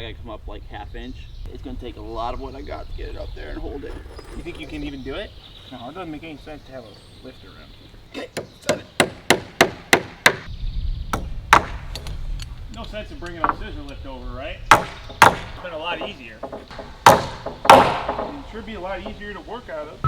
gotta come up like 1/2 inch. It's gonna take a lot of what I got to get it up there and hold it. You think you can even do it? No, it doesn't make any sense to have a lift around. Okay, set it. No sense in bringing a scissor lift over, right? It's been a lot easier. It should be a lot easier to work out of.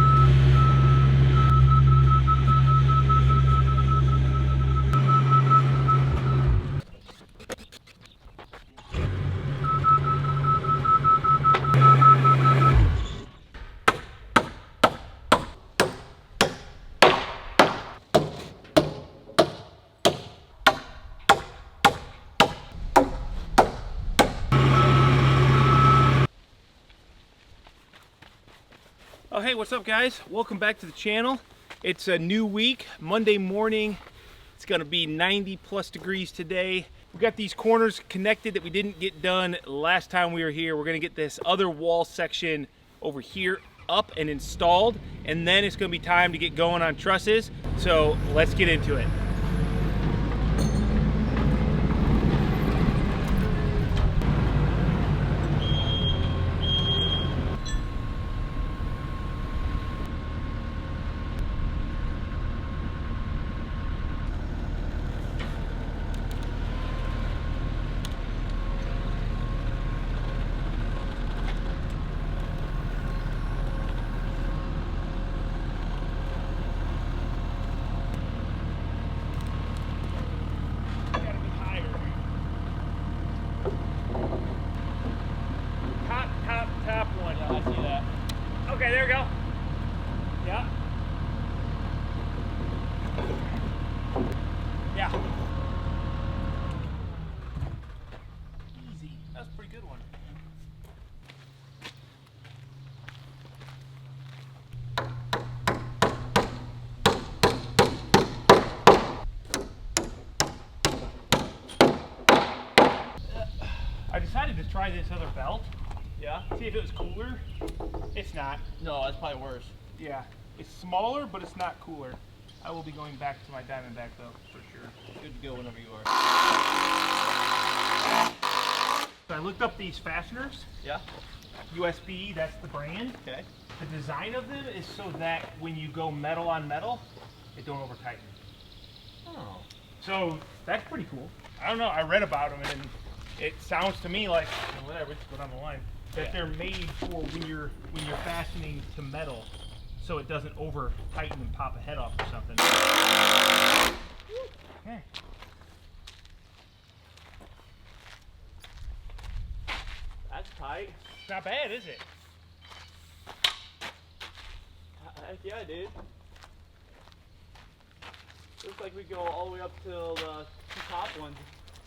Oh, hey, what's up, guys? Welcome back to the channel. It's a new week, Monday morning. It's gonna be 90+ degrees today. We got these corners connected that we didn't get done last time we were here. We're gonna get this other wall section over here up and installed, and then it's gonna be time to get going on trusses. So let's get into it. Top one. Yeah, I see that. Okay, there we go. Yeah. Yeah. Easy. That's a pretty good one. I decided to try this other belt. Yeah? See if it was cooler. It's not. No, that's probably worse. Yeah. It's smaller, but it's not cooler. I will be going back to my Diamondback though, for sure. Good to go whenever you are. So I looked up these fasteners. Yeah? USB, that's the brand. Okay. The design of them is so that when you go metal on metal, it don't over tighten. Oh. So that's pretty cool. I don't know, I read about them and it sounds to me like, whatever, just go down the line, that they're made for when you're fastening to metal, so it doesn't over tighten and pop a head off or something. Okay. That's tight. Not bad, is it? Heck yeah, dude. Looks like we go all the way up till the two top ones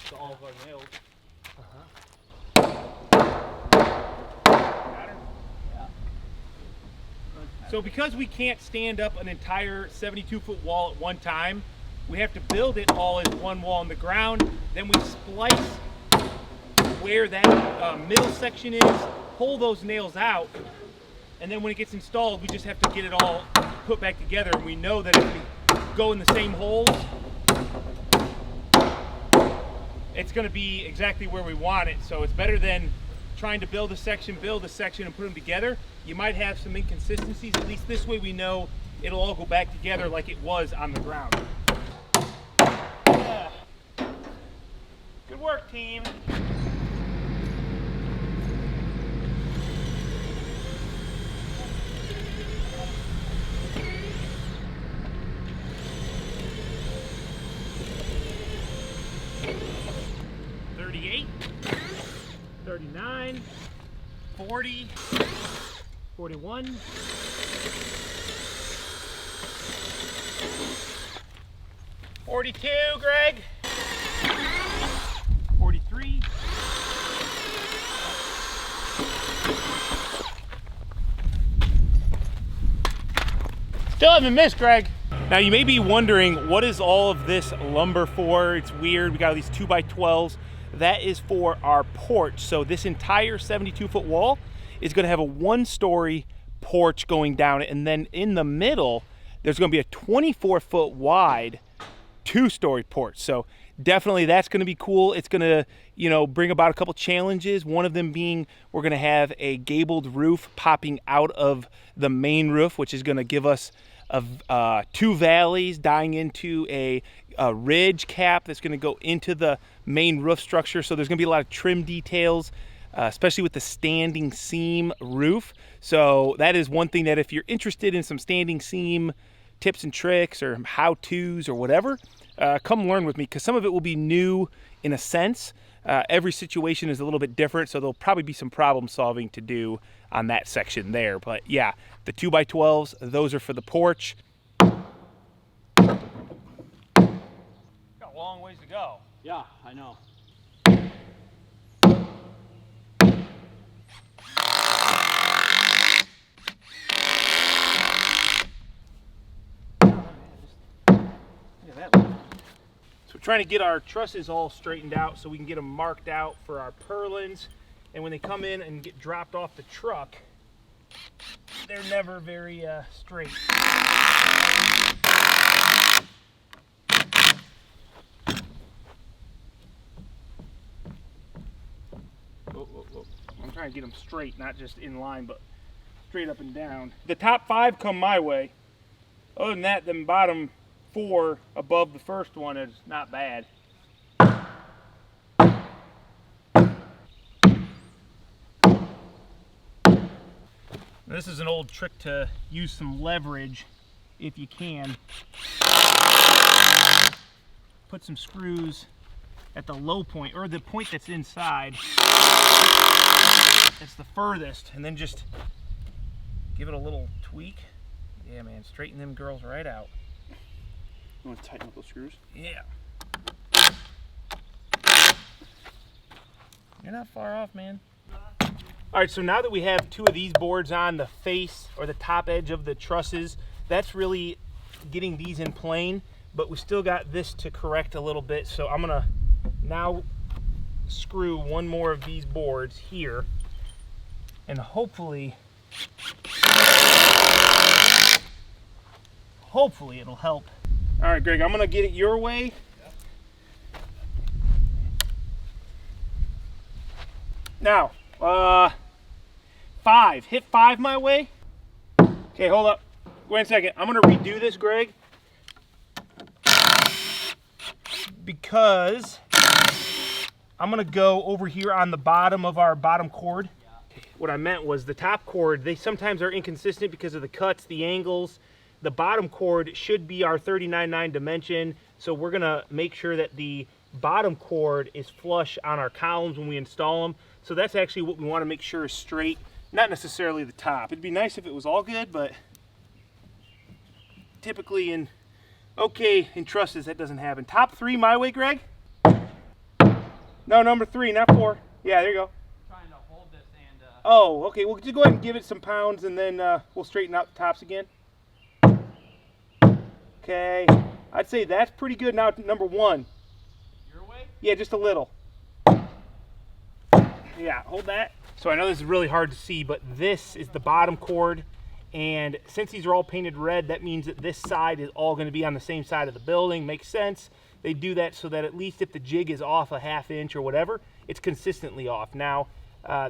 to all of our nails. So because we can't stand up an entire 72-foot wall at one time, we have to build it all as one wall on the ground. Then we splice where that middle section is, pull those nails out, and then when it gets installed, we just have to get it all put back together. And we know that if we go in the same holes, it's going to be exactly where we want it. So it's better than trying to build a section, and put them together. You might have some inconsistencies. At least this way we know it'll all go back together like it was on the ground. Yeah. Good work, team. $38, $39, $40, $41, $42, Greg, $43, still haven't missed, Greg. Now you may be wondering, what is all of this lumber for? It's weird. We got all these 2x12s. That is for our porch. So this entire 72-foot wall is going to have a 1-story porch going down it, and then in the middle there's going to be a 24-foot wide 2-story porch. So definitely that's going to be cool. It's going to, you know, bring about a couple challenges. One of them being we're going to have a gabled roof popping out of the main roof, which is going to give us two valleys dying into a ridge cap that's going to go into the main roof structure. So there's going to be a lot of trim details, especially with the standing seam roof. So that is one thing that if you're interested in some standing seam tips and tricks or how-tos or whatever, come learn with me, because some of it will be new in a sense. Every situation is a little bit different, so there'll probably be some problem solving to do on that section there. But yeah, the 2x12s, those are for the porch. Got a long ways to go. Yeah, I know. So we're trying to get our trusses all straightened out so we can get them marked out for our purlins. And when they come in and get dropped off the truck, they're never very straight. Whoa. I'm trying to get them straight, not just in line, but straight up and down. The top 5 come my way. Other than that, them bottom 4 above the first one is not bad. This is an old trick to use some leverage if you can. Put some screws at the low point, or the point that's inside. It's the furthest, and then just give it a little tweak. Yeah, man, straighten them girls right out. You want to tighten up those screws? Yeah. You're not far off, man. All right, so now that we have 2 of these boards on the face or the top edge of the trusses, that's really getting these in plane, but we still got this to correct a little bit. So I'm gonna now screw 1 more of these boards here, and hopefully it'll help. All right, Greg, I'm gonna get it your way. Now, 5. Hit 5 my way. Okay, hold up. Wait a second. I'm gonna redo this, Greg, because I'm gonna go over here on the bottom of our bottom cord. What I meant was the top cord, they sometimes are inconsistent because of the cuts, the angles. The bottom cord should be our 39.9 dimension, so we're gonna make sure that the bottom cord is flush on our columns when we install them. So that's actually what we want to make sure is straight, not necessarily the top. It'd be nice if it was all good, but typically in trusses that doesn't happen. Top 3 my way, Greg? No, number 3, not 4. Yeah, there you go. Trying to hold this and Oh, okay. We'll just go ahead and give it some pounds, and then we'll straighten out the tops again. Okay, I'd say that's pretty good. Now number 1. your way? Yeah, just a little. Yeah, hold that. So I know this is really hard to see, but this is the bottom cord, and since these are all painted red, that means that this side is all going to be on the same side of the building. Makes sense. They do that so that at least if the jig is off a ½ inch or whatever, it's consistently off. Now,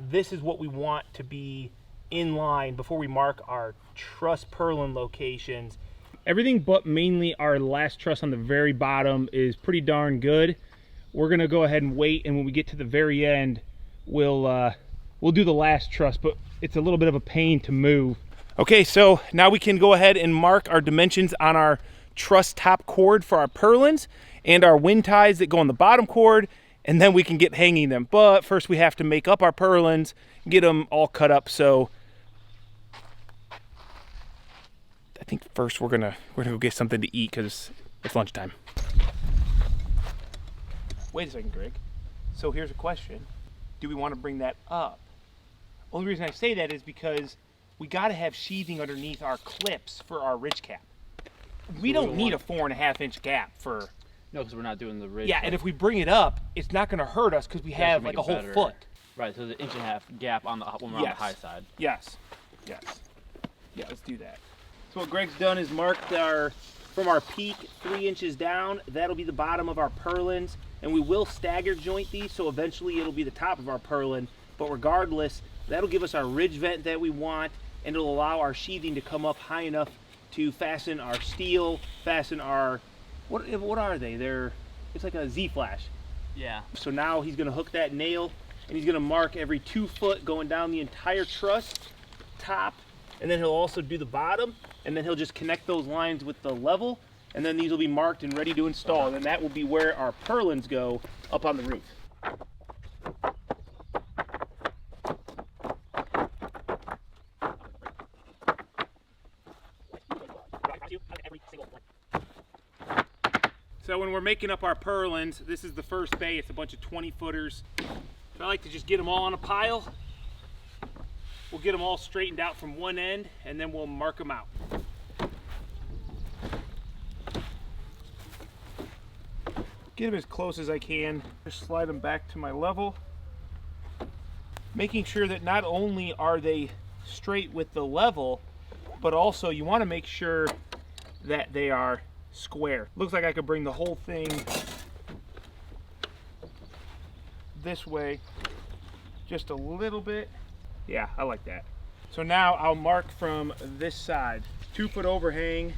this is what we want to be in line before we mark our truss purlin locations. Everything but mainly our last truss on the very bottom is pretty darn good. We're gonna go ahead and wait, and when we get to the very end, we'll do the last truss, but it's a little bit of a pain to move. Okay, so now we can go ahead and mark our dimensions on our truss top cord for our purlins and our wind ties that go on the bottom cord, and then we can get hanging them. But first we have to make up our purlins, get them all cut up. So I think first we're gonna go get something to eat because it's lunchtime. Wait a second, Greg. So here's a question. Do we want to bring that up? Only reason I say that is because we got to have sheathing underneath our clips for our ridge cap. We don't need a 4.5 inch gap for... No, because we're not doing the ridge. Yeah, and if we bring it up, it's not going to hurt us because we have like a whole foot. Right, so the 1.5 inch gap on the when we're on the high side. Yes. Yeah, let's do that. So what Greg's done is marked our from our peak 3 inches down, that'll be the bottom of our purlins, and we will stagger joint these, so eventually it'll be the top of our purlin. But regardless, that'll give us our ridge vent that we want, and it'll allow our sheathing to come up high enough to fasten our steel, fasten our, what are they? It's like a Z-flash. Yeah. So now he's gonna hook that nail, and he's gonna mark every 2 foot going down the entire truss, top, and then he'll also do the bottom, and then he'll just connect those lines with the level, and then these will be marked and ready to install, and then that will be where our purlins go up on the roof. So when we're making up our purlins, this is the first bay. It's a bunch of 20 footers. So I like to just get them all on a pile. We'll get them all straightened out from one end, and then we'll mark them out. Get them as close as I can. Just slide them back to my level. Making sure that not only are they straight with the level, but also you want to make sure that they are square. Looks like I could bring the whole thing this way just a little bit. Yeah, I like that. So now I'll mark from this side. 2 foot overhang,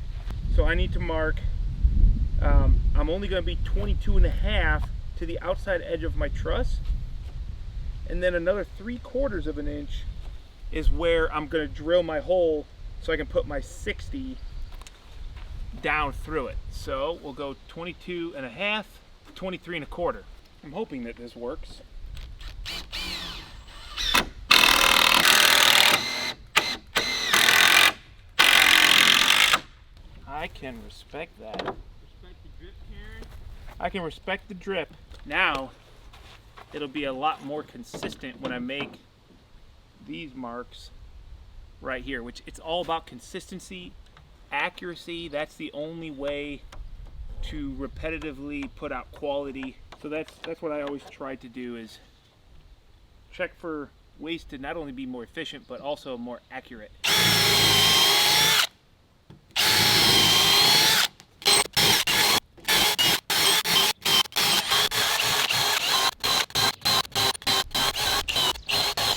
so I need to mark, I'm only going to be 22.5 to the outside edge of my truss, and then another 3/4 of an inch is where I'm going to drill my hole so I can put my 60 down through it. So we'll go 22.5, 23.25. I'm hoping that this works. I can respect that. Respect the drip, Karen. I can respect the drip. Now it'll be a lot more consistent when I make these marks right here, which it's all about consistency, accuracy. That's the only way to repetitively put out quality. So that's what I always try to do, is check for ways to not only be more efficient but also more accurate.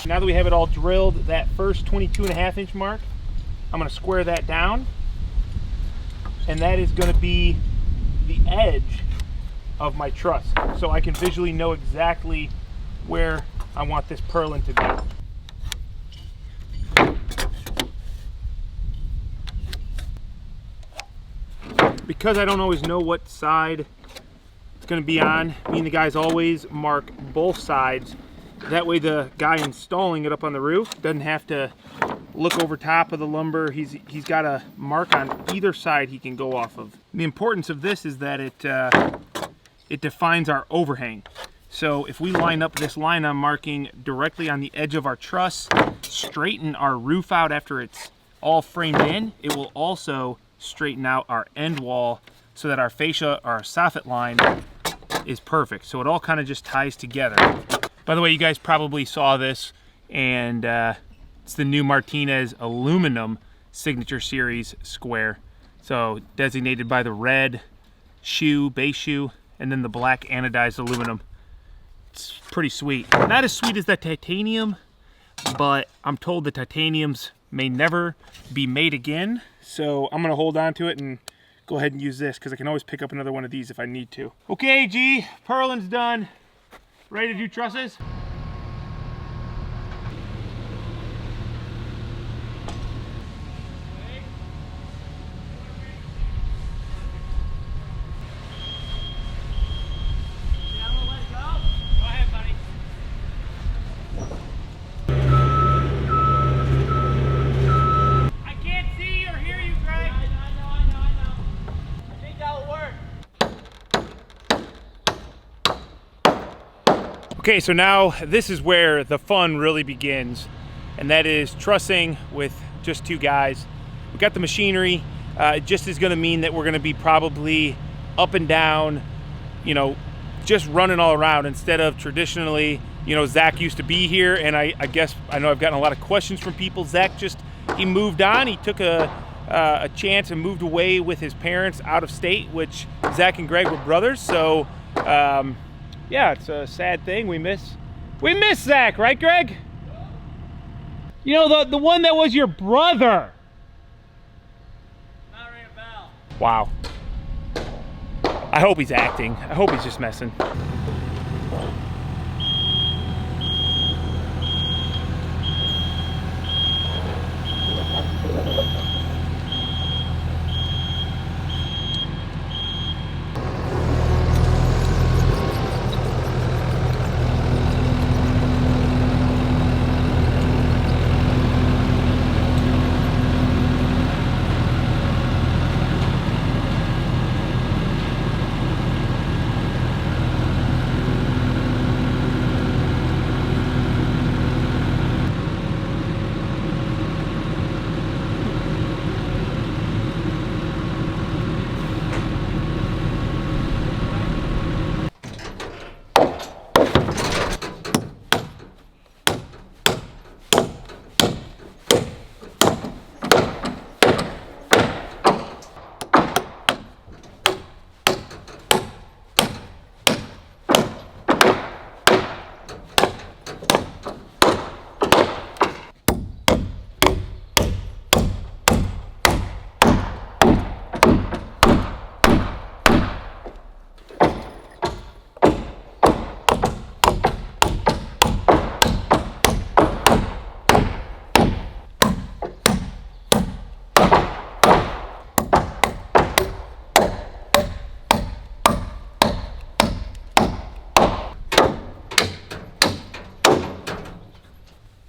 Now that we have it all drilled, that first 22.5 inch mark, I'm going to square that down, and that is going to be the edge of my truss, so I can visually know exactly where I want this purlin to be. Because I don't always know what side it's going to be on, me and the guys always mark both sides. That way the guy installing it up on the roof doesn't have to look over top of the lumber. He's got a mark on either side he can go off of. The importance of this is that it defines our overhang. So if we line up this line I'm marking directly on the edge of our truss, straighten our roof out after it's all framed in, it will also straighten out our end wall so that our fascia, our soffit line, is perfect. So it all kind of just ties together. By the way, you guys probably saw this, and it's the new Martinez aluminum signature series square. So designated by the red shoe, base shoe, and then the black anodized aluminum. It's pretty sweet. Not as sweet as the titanium, but I'm told the titaniums may never be made again. So I'm gonna hold on to it and go ahead and use this, because I can always pick up another one of these if I need to. Okay, G, purlin's done. Ready to do trusses? Okay, so now this is where the fun really begins, and that is trussing with just 2 guys. We got the machinery. It just is going to mean that we're going to be probably up and down, you know, just running all around instead of traditionally, you know, Zach used to be here, and I guess I know I've gotten a lot of questions from people. Zach he moved on. He took a a chance and moved away with his parents out of state, which Zach and Greg were brothers. So yeah, it's a sad thing. We miss Zach, right, Greg? You know, the one that was your brother. Not ringing a bell. Wow. I hope he's acting. I hope he's just messing.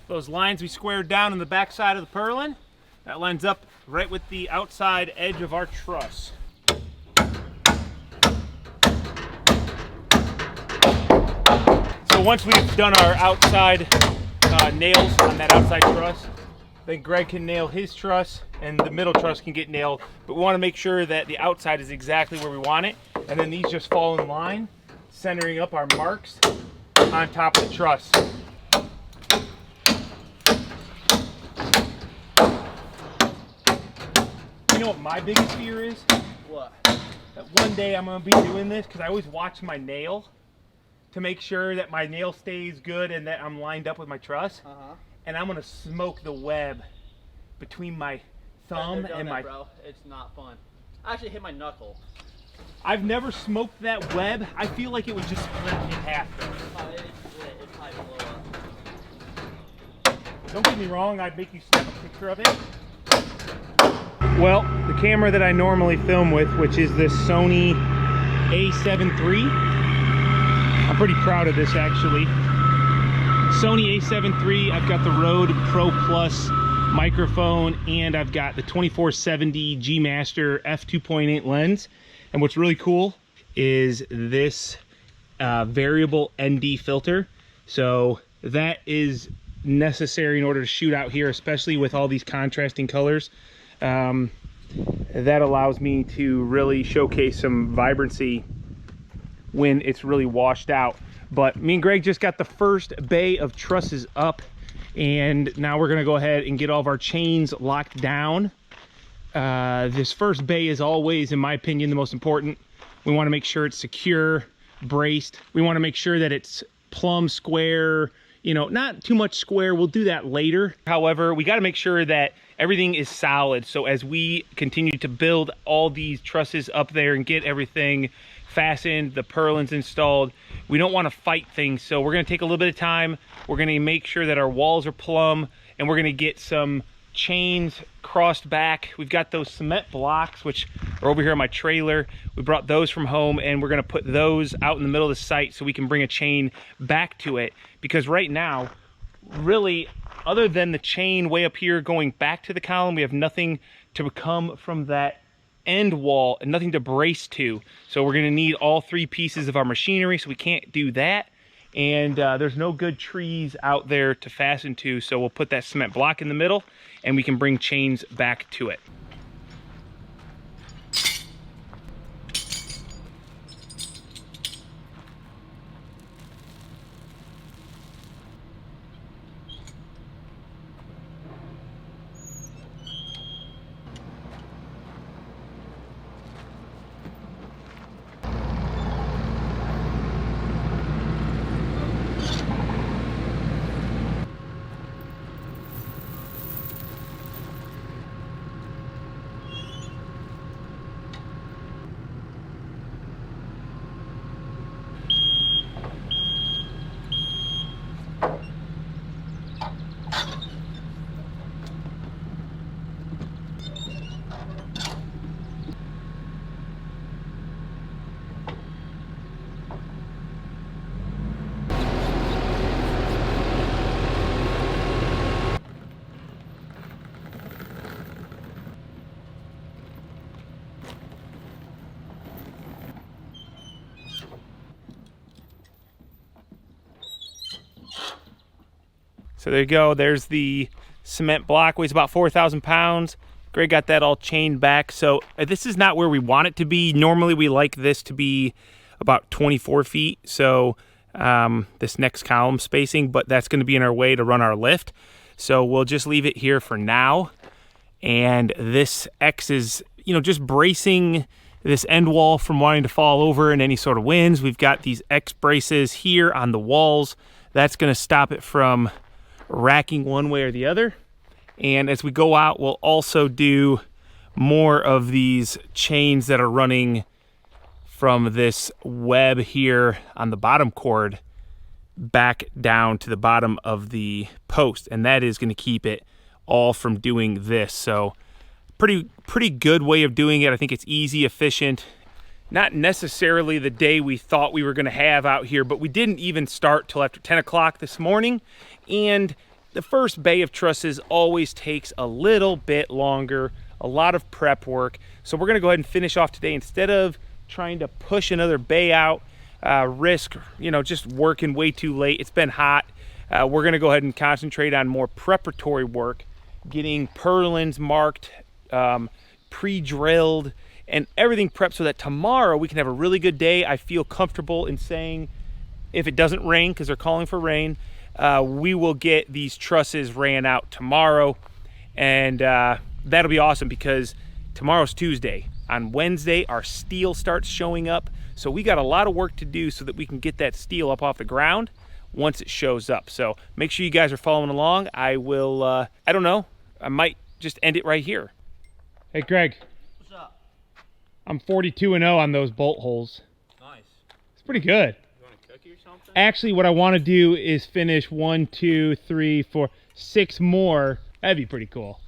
Those lines we squared down on the back side of the purlin, that lines up right with the outside edge of our truss. So once we've done our outside nails on that outside truss, then Greg can nail his truss and the middle truss can get nailed. But we want to make sure that the outside is exactly where we want it. And then these just fall in line, centering up our marks on top of the truss. You know what my biggest fear is? What? That one day I'm going to be doing this because I always watch my nail to make sure that my nail stays good and that I'm lined up with my truss. And I'm going to smoke the web between my thumb and my... Bro, it's not fun. I actually hit my knuckle. I've never smoked that web. I feel like it would just split in half. It's probably blow up. Don't get me wrong, I'd make you snap a picture of it. Well, the camera that I normally film with, which is this Sony A7 III, I'm pretty proud of this actually. Sony A7 III, I've got the Rode Pro Plus microphone and I've got the 2470 G Master f2.8 lens. And what's really cool is this variable ND filter. So that is necessary in order to shoot out here, especially with all these contrasting colors. That allows me to really showcase some vibrancy when it's really washed out. But me and Greg just got the first bay of trusses up, and now we're gonna go ahead and get all of our chains locked down. This first bay is always, in my opinion, the most important. We want to make sure it's secure, braced. We want to make sure that it's plumb square, you know, not too much square. We'll do that later. However, we got to make sure that everything is solid. So as we continue to build all these trusses up there and get everything fastened, the purlins installed, we don't want to fight things. So we're going to take a little bit of time. We're going to make sure that our walls are plumb, and we're going to get some chains crossed back. We've got those cement blocks, which are over here on my trailer. We brought those from home, and we're going to put those out in the middle of the site so we can bring a chain back to it. Because right now, really, other than the chain way up here going back to the column, we have nothing to come from that end wall and nothing to brace to. So we're going to need all three pieces of our machinery, so we can't do that. And there's no good trees out there to fasten to, so we'll put that cement block in the middle and we can bring chains back to it. So there you go. There's the cement block. Weighs about 4,000 pounds. Greg got that all chained back. So this is not where we want it to be. Normally we like this to be about 24 feet. So this next column spacing, but that's going to be in our way to run our lift. So we'll just leave it here for now. And this X is, you know, just bracing this end wall from wanting to fall over in any sort of winds. We've got these X braces here on the walls. That's going to stop it from racking one way or the other. And as we go out, we'll also do more of these chains that are running from this web here on the bottom cord back down to the bottom of the post. And that is going to keep it all from doing this. So pretty good way of doing it. I think it's easy, efficient. Not necessarily the day we thought we were going to have out here, but we didn't even start till after 10 o'clock this morning. And the first bay of trusses always takes a little bit longer, a lot of prep work. So we're going to go ahead and finish off today instead of trying to push another bay out, risk, you know, just working way too late. It's been hot. We're going to go ahead and concentrate on more preparatory work, getting purlins marked, pre-drilled, and everything prepped so that tomorrow we can have a really good day. I feel comfortable in saying if it doesn't rain, because they're calling for rain, we will get these trusses ran out tomorrow. And that'll be awesome because tomorrow's Tuesday. On Wednesday, our steel starts showing up. So we got a lot of work to do so that we can get that steel up off the ground once it shows up. So make sure you guys are following along. I will, I don't know, I might just end it right here. Hey, Greg. What's up? I'm 42-0 on those bolt holes. Nice. It's pretty good. You want a cookie or something? Actually, what I want to do is finish 1, 2, 3, 4, 6 more. That'd be pretty cool.